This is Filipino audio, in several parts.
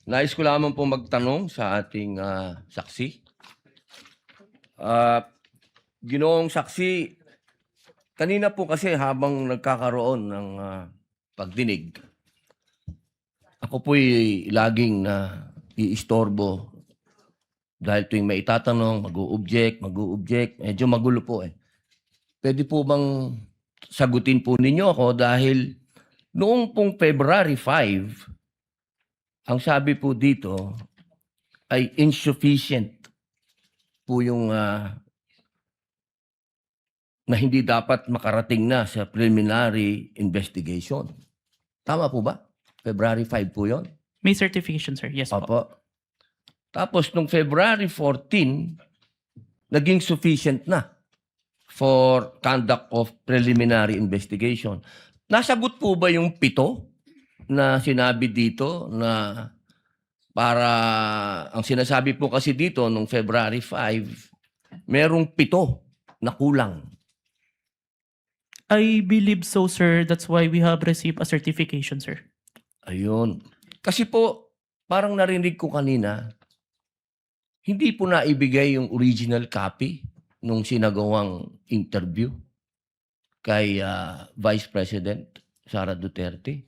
Nais ko lamang po magtanong sa ating saksi. Ginoong saksi, kanina po kasi habang nagkakaroon ng pagdinig, ako po'y laging iistorbo dahil tuwing may itatanong, mag-o-object, medyo magulo po eh. Pwede po bang sagutin po ninyo ako dahil noong pong February 5, ang sabi po dito ay insufficient po yung na hindi dapat makarating na sa preliminary investigation. Tama po ba? February 5 po yon? May certification, sir. Yes po. Opo. Tapos nung February 14, naging sufficient na for conduct of preliminary investigation. Nasagot po ba yung 7 na sinabi dito na para, ang sinasabi po kasi dito nung February 5, merong 7 na kulang. I believe so, sir. That's why we have received a certification, sir. Ayun. Kasi po, parang narinig ko kanina, hindi po naibigay yung original copy nung sinagawang interview kay Vice President Sara Duterte.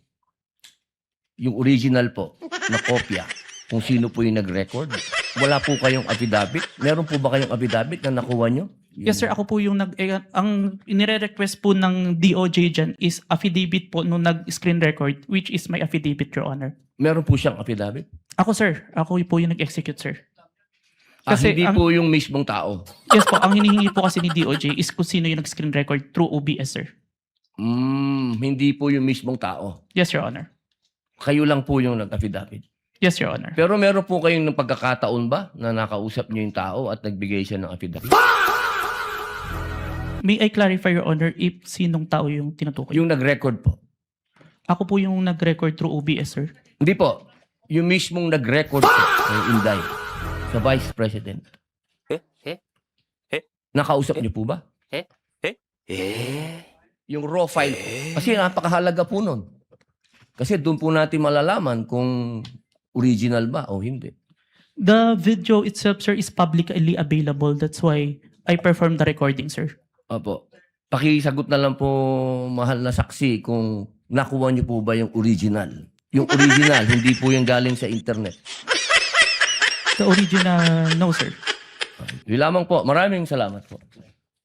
Yung original po, na kopya, kung sino po yung nag-record. Wala po kayong affidavit? Meron po ba kayong affidavit na nakuha nyo? Yes, sir. Ako po yung ang inire-request po ng DOJ dyan is affidavit po nung nag-screen record, which is my affidavit, Your Honor. Meron po siyang affidavit? Ako, sir. Ako po yung nag-execute, sir. Kasi hindi po yung mismong tao? Yes po. Ang hinihingi po kasi ni DOJ is kung sino yung nag-screen record through OBS, sir. Hindi po yung mismong tao? Yes, Your Honor. Kayo lang po yung nag-affidavit? Yes, Your Honor. Pero meron po kayong pagkakataon ba na nakausap niyo yung tao at nagbigay siya ng affidavit? May I clarify, Your Honor, if sinong tao yung tinutukoy? Yung nag-record po? Ako po yung nag-record through OBS, sir. Hindi po. Yung mismong nag-record po kay Inday sa Vice President. Nakausap niyo po ba? Yung raw file po. Kasi napakahalaga po nun. Kasi doon po natin malalaman kung original ba o hindi. The video itself, sir, is publicly available. That's why I performed the recording, sir. Opo. Pakisagot na lang po, mahal na saksi, kung nakuha niyo po ba yung original. Yung original, hindi po yung galing sa internet. The original, no, sir. Yun lamang po. Maraming salamat po.